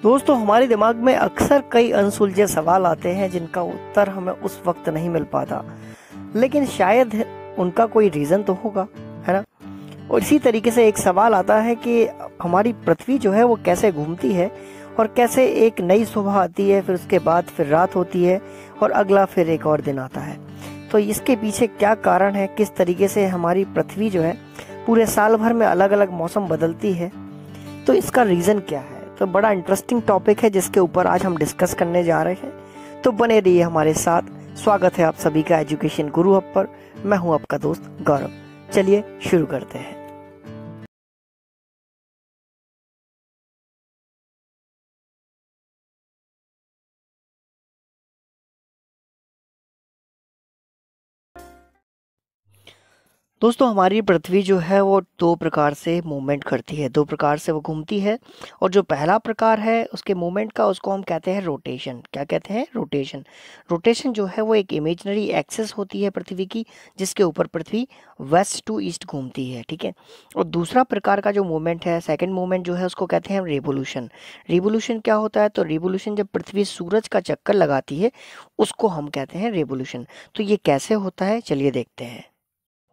दोस्तों, हमारे दिमाग में अक्सर कई अनसुलझे सवाल आते हैं जिनका उत्तर हमें उस वक्त नहीं मिल पाता, लेकिन शायद उनका कोई रीज़न तो होगा, है ना। और इसी तरीके से एक सवाल आता है कि हमारी पृथ्वी जो है वो कैसे घूमती है और कैसे एक नई सुबह आती है, फिर उसके बाद फिर रात होती है और अगला फिर एक और दिन आता है। तो इसके पीछे क्या कारण है, किस तरीके से हमारी पृथ्वी जो है पूरे साल भर में अलग अलग मौसम बदलती है, तो इसका रीज़न क्या है। तो बड़ा इंटरेस्टिंग टॉपिक है जिसके ऊपर आज हम डिस्कस करने जा रहे हैं। तो बने रहिए हमारे साथ। स्वागत है आप सभी का एजुकेशन गुरु हब पर। मैं हूं आपका दोस्त गौरव। चलिए शुरू करते हैं। दोस्तों, हमारी पृथ्वी जो है वो दो प्रकार से मूवमेंट करती है, दो प्रकार से वो घूमती है। और जो पहला प्रकार है उसके मूवमेंट का, उसको हम कहते हैं रोटेशन। क्या कहते हैं? रोटेशन। रोटेशन जो है वो एक इमेजिनरी एक्सिस होती है पृथ्वी की, जिसके ऊपर पृथ्वी वेस्ट टू ईस्ट घूमती है, ठीक है। और दूसरा प्रकार का जो मूवमेंट है, सेकेंड मूवमेंट जो है, उसको कहते हैं रिवोल्यूशन। रिवोल्यूशन क्या होता है? तो रिवोल्यूशन जब पृथ्वी सूरज का चक्कर लगाती है उसको हम कहते हैं रिवोल्यूशन। तो ये कैसे होता है, चलिए देखते हैं।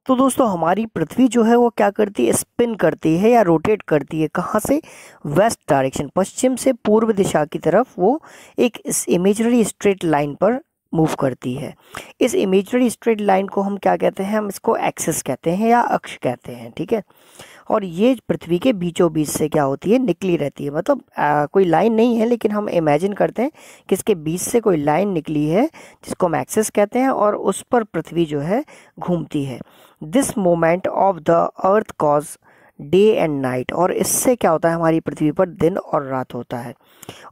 तो दोस्तों, हमारी पृथ्वी जो है वो क्या करती है? स्पिन करती है या रोटेट करती है। कहाँ से? वेस्ट डायरेक्शन, पश्चिम से पूर्व दिशा की तरफ वो एक इस इमेजिनरी स्ट्रेट लाइन पर मूव करती है। इस इमेजिनरी स्ट्रेट लाइन को हम क्या कहते हैं? हम इसको एक्सिस कहते हैं या अक्ष कहते हैं, ठीक है। और ये पृथ्वी के बीचों बीच से क्या होती है? निकली रहती है। मतलब कोई लाइन नहीं है, लेकिन हम इमेजिन करते हैं कि इसके बीच से कोई लाइन निकली है जिसको हम एक्सिस कहते हैं, और उस पर पृथ्वी जो है घूमती है। This moment of the earth cause day and night. और इससे क्या होता है? हमारी पृथ्वी पर दिन और रात होता है।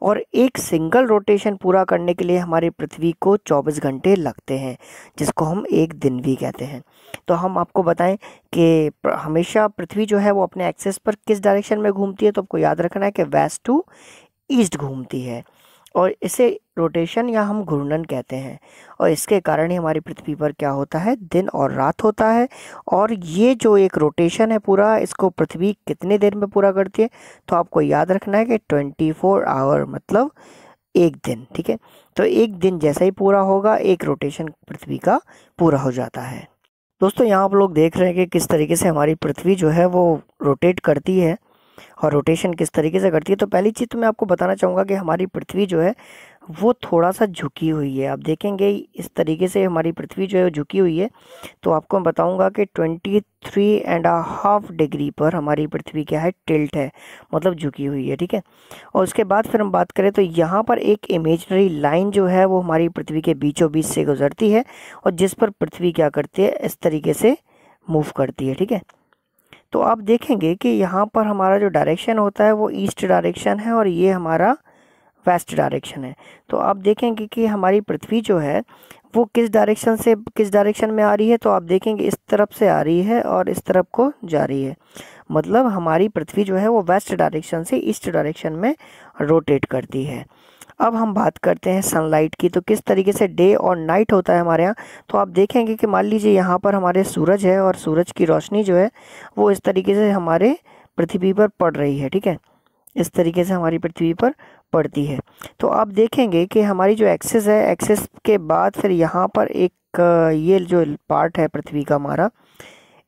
और एक सिंगल रोटेशन पूरा करने के लिए हमारी पृथ्वी को 24 घंटे लगते हैं, जिसको हम एक दिन भी कहते हैं। तो हम आपको बताएं कि हमेशा पृथ्वी जो है वो अपने एक्सेस पर किस डायरेक्शन में घूमती है। तो आपको याद रखना है कि वेस्ट टू ईस्ट घूमती है, और इसे रोटेशन या हम घूर्णन कहते हैं। और इसके कारण ही हमारी पृथ्वी पर क्या होता है? दिन और रात होता है। और ये जो एक रोटेशन है पूरा, इसको पृथ्वी कितने देर में पूरा करती है? तो आपको याद रखना है कि 24 आवर, मतलब एक दिन, ठीक है। तो एक दिन जैसा ही पूरा होगा, एक रोटेशन पृथ्वी का पूरा हो जाता है। दोस्तों, यहाँ आप लोग देख रहे हैं कि किस तरीके से हमारी पृथ्वी जो है वो रोटेट करती है, और रोटेशन किस तरीके से करती है। तो पहली चीज़ तो मैं आपको बताना चाहूँगा कि हमारी पृथ्वी जो है वो थोड़ा सा झुकी हुई है। आप देखेंगे इस तरीके से हमारी पृथ्वी जो है झुकी हुई है। तो आपको मैं बताऊँगा कि 23.5 डिग्री पर हमारी पृथ्वी क्या है? टिल्ट है, मतलब झुकी हुई है, ठीक है। और उसके बाद फिर हम बात करें तो यहाँ पर एक इमेजिनरी लाइन जो है वो हमारी पृथ्वी के बीचों बीच से गुजरती है, और जिस पर पृथ्वी क्या करती है? इस तरीके से मूव करती है, ठीक है। तो आप देखेंगे कि यहाँ पर हमारा जो डायरेक्शन होता है वो ईस्ट डायरेक्शन है, और ये हमारा वेस्ट डायरेक्शन है। तो आप देखेंगे कि हमारी पृथ्वी जो है वो किस डायरेक्शन से किस डायरेक्शन में आ रही है। तो आप देखेंगे इस तरफ से आ रही है और इस तरफ को जा रही है। मतलब हमारी पृथ्वी जो है वो वेस्ट डायरेक्शन से ईस्ट डायरेक्शन में रोटेट करती है। अब हम बात करते हैं सनलाइट की। तो किस तरीके से डे और नाइट होता है हमारे यहाँ। तो आप देखेंगे कि मान लीजिए यहाँ पर हमारे सूरज है, और सूरज की रोशनी जो है वो इस तरीके से हमारे पृथ्वी पर पड़ रही है, ठीक है। इस तरीके से हमारी पृथ्वी पर पड़ती है। तो आप देखेंगे कि हमारी जो एक्सिस है, एक्सिस के बाद फिर यहाँ पर एक ये जो पार्ट है पृथ्वी का हमारा,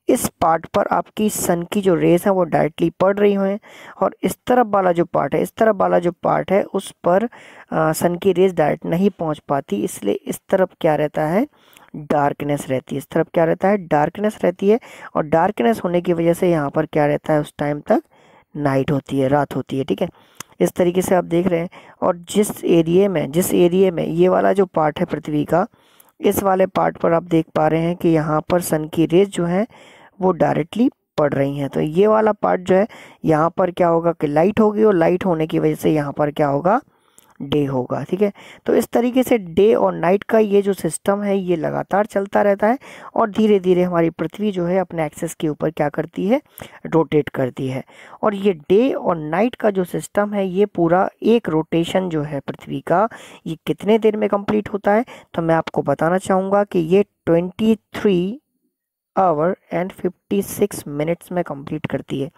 इस पार्ट पर आपकी सन की जो रेस है वो डायरेक्टली पड़ रही हैं। और इस तरफ वाला जो पार्ट है, इस तरफ वाला जो पार्ट है उस पर सन की रेस डायरेक्ट नहीं पहुंच पाती, इसलिए इस तरफ क्या रहता है? डार्कनेस रहती है। इस तरफ क्या रहता है? डार्कनेस रहती है। और डार्कनेस होने की वजह से यहाँ पर क्या रहता है? उस टाइम तक नाइट होती है, रात होती है, ठीक है। इस तरीके से आप देख रहे हैं। और जिस एरिए में ये वाला जो पार्ट है पृथ्वी का, इस वाले पार्ट पर आप देख पा रहे हैं कि यहाँ पर सन की रेज जो है वो डायरेक्टली पड़ रही हैं। तो ये वाला पार्ट जो है, यहाँ पर क्या होगा कि लाइट होगी, और लाइट होने की वजह से यहाँ पर क्या होगा? डे होगा, ठीक है। तो इस तरीके से डे और नाइट का ये जो सिस्टम है ये लगातार चलता रहता है, और धीरे धीरे हमारी पृथ्वी जो है अपने एक्सिस के ऊपर क्या करती है? रोटेट करती है। और ये डे और नाइट का जो सिस्टम है, ये पूरा एक रोटेशन जो है पृथ्वी का, ये कितने देर में कंप्लीट होता है? तो मैं आपको बताना चाहूँगा कि ये 23 आवर एंड 56 मिनट्स में कंप्लीट करती है,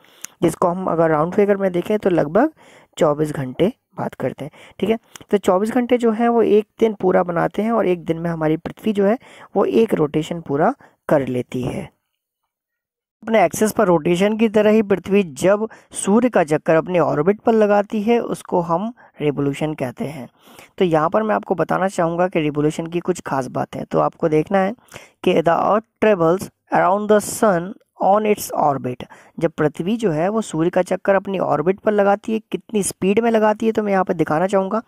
जिसको हम अगर राउंड फिगर में देखें तो लगभग 24 घंटे बात करते हैं, ठीक है। तो 24 घंटे जो है वो एक दिन पूरा बनाते हैं और एक दिन में हमारी पृथ्वी जो है वो एक रोटेशन पूरा कर लेती है। अपने एक्सेस पर रोटेशन की तरह ही पृथ्वी जब सूर्य का चक्कर अपने ऑर्बिट पर लगाती है उसको हम रिवोल्यूशन कहते हैं। तो यहाँ पर मैं आपको बताना चाहूँगा कि रिवोल्यूशन की कुछ खास बातें। तो आपको देखना है कि the earth travels around the sun on its orbit. जब पृथ्वी जो है वो सूर्य का चक्कर अपनी ऑर्बिट पर लगाती है, कितनी स्पीड में लगाती है, तो मैं यहाँ पर दिखाना चाहूँगा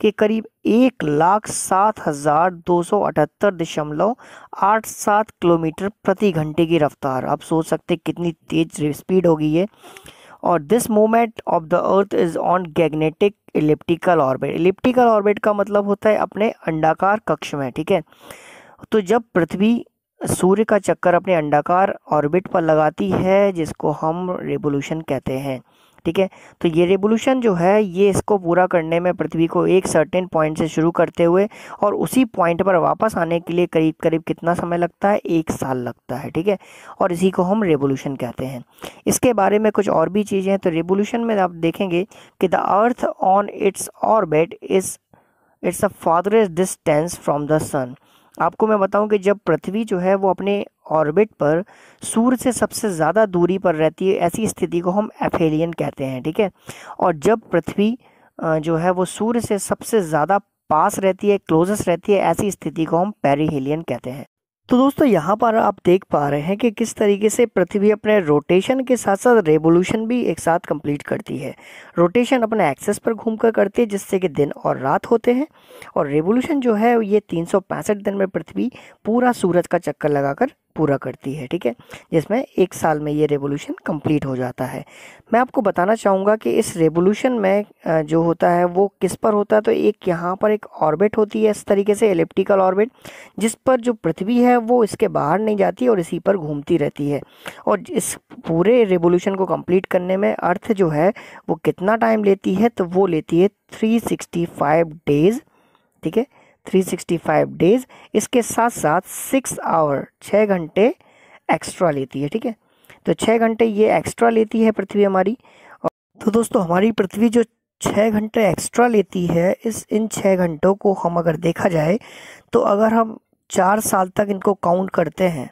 कि करीब 1,07,278.87 किलोमीटर प्रति घंटे की रफ्तार। आप सोच सकते कितनी तेज स्पीड होगी ये। और this movement of the earth is on magnetic elliptical orbit. Elliptical orbit का मतलब होता है अपने अंडाकार कक्ष में, ठीक है। तो जब पृथ्वी सूर्य का चक्कर अपने अंडाकार ऑर्बिट पर लगाती है जिसको हम रिवोल्यूशन कहते हैं, ठीक है। तो ये रिवोल्यूशन जो है ये इसको पूरा करने में पृथ्वी को एक सर्टेन पॉइंट से शुरू करते हुए और उसी पॉइंट पर वापस आने के लिए करीब करीब कितना समय लगता है, 1 साल लगता है, ठीक है। और इसी को हम रिवोल्यूशन कहते हैं। इसके बारे में कुछ और भी चीज़ें हैं। तो रिवोल्यूशन में आप देखेंगे कि the earth on its orbit is its a farthest distance from the sun. आपको मैं बताऊं कि जब पृथ्वी जो है वो अपने ऑर्बिट पर सूर्य से सबसे ज़्यादा दूरी पर रहती है, ऐसी स्थिति को हम एफेलियन कहते हैं, ठीक है। और जब पृथ्वी जो है वो सूर्य से सबसे ज़्यादा पास रहती है, क्लोजेस्ट रहती है, ऐसी स्थिति को हम पेरिहेलियन कहते हैं। तो दोस्तों यहाँ पर आप देख पा रहे हैं कि किस तरीके से पृथ्वी अपने रोटेशन के साथ साथ रेवोल्यूशन भी एक साथ कंप्लीट करती है। रोटेशन अपने एक्सेस पर घूमकर करती है जिससे कि दिन और रात होते हैं, और रेवोल्यूशन जो है ये 365 दिन में पृथ्वी पूरा सूरज का चक्कर लगाकर पूरा करती है, ठीक है, जिसमें 1 साल में ये रेवोल्यूशन कंप्लीट हो जाता है। मैं आपको बताना चाहूँगा कि इस रेवोल्यूशन में जो होता है वो किस पर होता है। तो एक यहाँ पर एक ऑर्बिट होती है इस तरीके से, एलिप्टिकल ऑर्बिट, जिस पर जो पृथ्वी है वो इसके बाहर नहीं जाती और इसी पर घूमती रहती है। और इस पूरे रेवोल्यूशन को कंप्लीट करने में अर्थ जो है वो कितना टाइम लेती है, तो वो लेती है 365 डेज, ठीक है, 365 डेज। इसके साथ साथ 6 आवर 6 घंटे एक्स्ट्रा लेती है, ठीक है। तो 6 घंटे ये एक्स्ट्रा लेती है पृथ्वी हमारी। तो दोस्तों हमारी पृथ्वी जो 6 घंटे एक्स्ट्रा लेती है, इन 6 घंटों को हम अगर देखा जाए तो अगर हम 4 साल तक इनको काउंट करते हैं,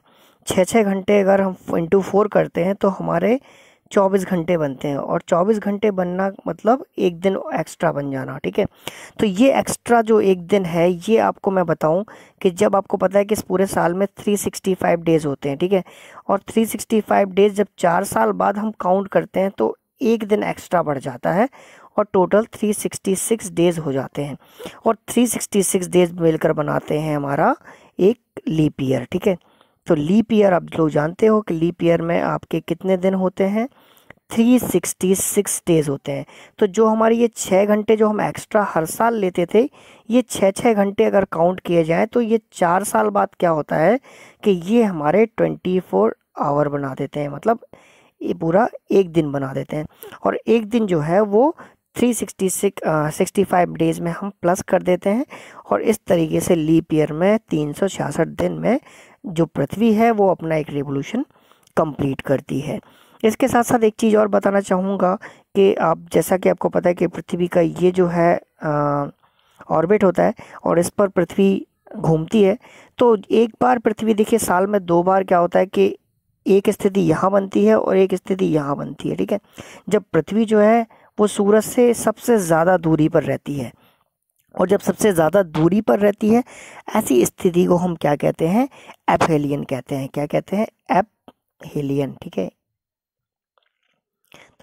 6 घंटे अगर हम इंटू 4 करते हैं तो हमारे 24 घंटे बनते हैं। और 24 घंटे बनना मतलब एक दिन एक्स्ट्रा बन जाना, ठीक है। तो ये एक्स्ट्रा जो एक दिन है ये आपको मैं बताऊं कि जब आपको पता है कि इस पूरे साल में 365 डेज होते हैं, ठीक है, और 365 डेज जब 4 साल बाद हम काउंट करते हैं तो एक दिन एक्स्ट्रा बढ़ जाता है और टोटल 366 डेज हो जाते हैं। और 366 डेज मिलकर बनाते हैं हमारा एक लीप ईयर, ठीक है। तो लीप ईयर आप लोग जानते हो कि लीप ईयर में आपके कितने दिन होते हैं, 366 डेज होते हैं। तो जो हमारी ये 6 घंटे जो हम एक्स्ट्रा हर साल लेते थे, ये 6 घंटे अगर काउंट किए जाएँ तो ये 4 साल बाद क्या होता है कि ये हमारे 24 आवर बना देते हैं, मतलब ये पूरा एक दिन बना देते हैं। और एक दिन जो है वो 365 डेज में हम प्लस कर देते हैं। और इस तरीके से लीप ईयर में 366 दिन में जो पृथ्वी है वो अपना एक रिवोल्यूशन कंप्लीट करती है। इसके साथ साथ एक चीज़ और बताना चाहूँगा कि आप जैसा कि आपको पता है कि पृथ्वी का ये जो है ऑर्बिट होता है और इस पर पृथ्वी घूमती है। तो एक बार पृथ्वी देखिए साल में 2 बार क्या होता है कि एक स्थिति यहाँ बनती है और एक स्थिति यहाँ बनती है, ठीक है। जब पृथ्वी जो है वो सूरज से सबसे ज़्यादा दूरी पर रहती है, और जब सबसे ज़्यादा दूरी पर रहती है ऐसी स्थिति को हम क्या कहते हैं, एपहेलियन कहते हैं। क्या कहते हैं, एपहेलियन, ठीक है।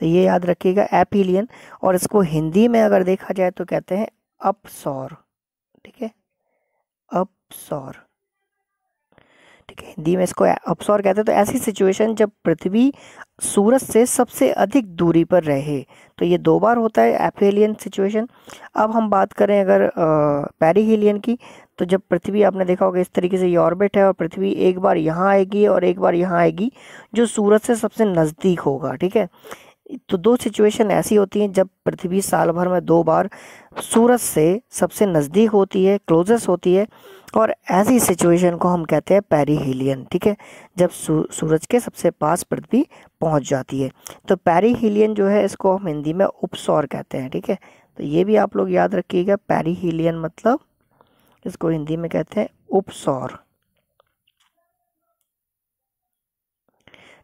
तो ये याद रखिएगा, एपहेलियन। और इसको हिंदी में अगर देखा जाए तो कहते हैं अपसौर, ठीक है, अपसौर, ठीक है, हिंदी में इसको अपसौर कहते हैं। तो ऐसी सिचुएशन जब पृथ्वी सूरज से सबसे अधिक दूरी पर रहे, तो ये 2 बार होता है एपहेलियन सिचुएशन। अब हम बात करें अगर पेरिहेलियन की, तो जब पृथ्वी, आपने देखा होगा इस तरीके से ये ऑर्बिट है और पृथ्वी एक बार यहाँ आएगी और एक बार यहाँ आएगी जो सूरज से सबसे नज़दीक होगा, ठीक है। तो 2 सिचुएशन ऐसी होती हैं जब पृथ्वी साल भर में 2 बार सूरज से सबसे नज़दीक होती है, क्लोजेस्ट होती है, और ऐसी सिचुएशन को हम कहते हैं पेरिहेलियन, ठीक है, जब सूरज के सबसे पास पृथ्वी पहुंच जाती है। तो पेरिहेलियन जो है इसको हम हिंदी में उपसौर कहते हैं, ठीक है। तो ये भी आप लोग याद रखिएगा। पेरिहीलियन मतलब इसको हिंदी में कहते हैं उपसौर।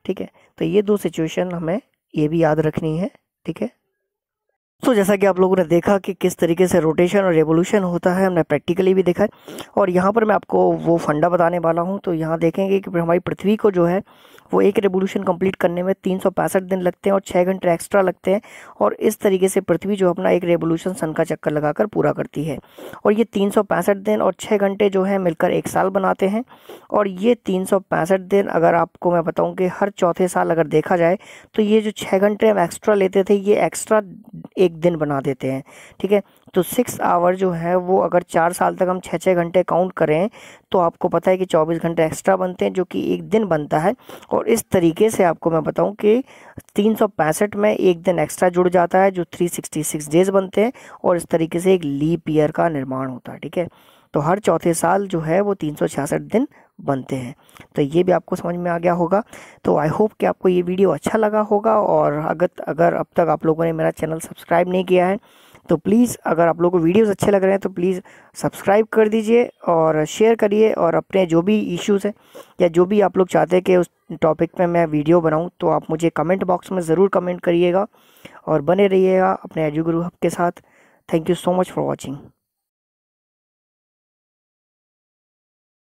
ठीक है, तो ये दो सिचुएशन हमें ये भी याद रखनी है। ठीक है, तो जैसा कि आप लोगों ने देखा कि किस तरीके से रोटेशन और रेवोल्यूशन होता है, हमने प्रैक्टिकली भी देखा है। और यहाँ पर मैं आपको वो फंडा बताने वाला हूँ। तो यहाँ देखेंगे कि हमारी पृथ्वी को जो है वो एक रेवोल्यूशन कंप्लीट करने में 365 दिन लगते हैं और 6 घंटे एक्स्ट्रा लगते हैं। और इस तरीके से पृथ्वी जो अपना एक रेवोल्यूशन सन का चक्कर लगाकर पूरा करती है। और ये 365 दिन और 6 घंटे जो है मिलकर एक साल बनाते हैं। और ये 365 दिन अगर आपको मैं बताऊँ कि हर चौथे साल अगर देखा जाए तो ये जो 6 घंटे हम एक्स्ट्रा लेते थे ये एक्स्ट्रा एक दिन बना देते हैं। ठीक है, तो 6 आवर जो है वो अगर 4 साल तक हम 6-6 घंटे काउंट करें तो आपको पता है कि 24 घंटे एक्स्ट्रा बनते हैं, जो कि एक दिन बनता है। और इस तरीके से आपको मैं बताऊं कि 365 में एक दिन एक्स्ट्रा जुड़ जाता है जो 366 डेज बनते हैं। और इस तरीके से एक लीप ईयर का निर्माण होता है। ठीक है, तो हर चौथे साल जो है वो 366 दिन बनते हैं। तो ये भी आपको समझ में आ गया होगा। तो आई होप कि आपको ये वीडियो अच्छा लगा होगा। और अगर अब तक आप लोगों ने मेरा चैनल सब्सक्राइब नहीं किया है तो प्लीज़, अगर आप लोगों को वीडियोस अच्छे लग रहे हैं तो प्लीज़ सब्सक्राइब कर दीजिए और शेयर करिए। और अपने जो भी इश्यूज़ हैं या जो भी आप लोग चाहते हैं कि उस टॉपिक पे मैं वीडियो बनाऊं तो आप मुझे कमेंट बॉक्स में ज़रूर कमेंट करिएगा। और बने रहिएगा अपने एजुगुरु हब के साथ। Thank you so much for watching.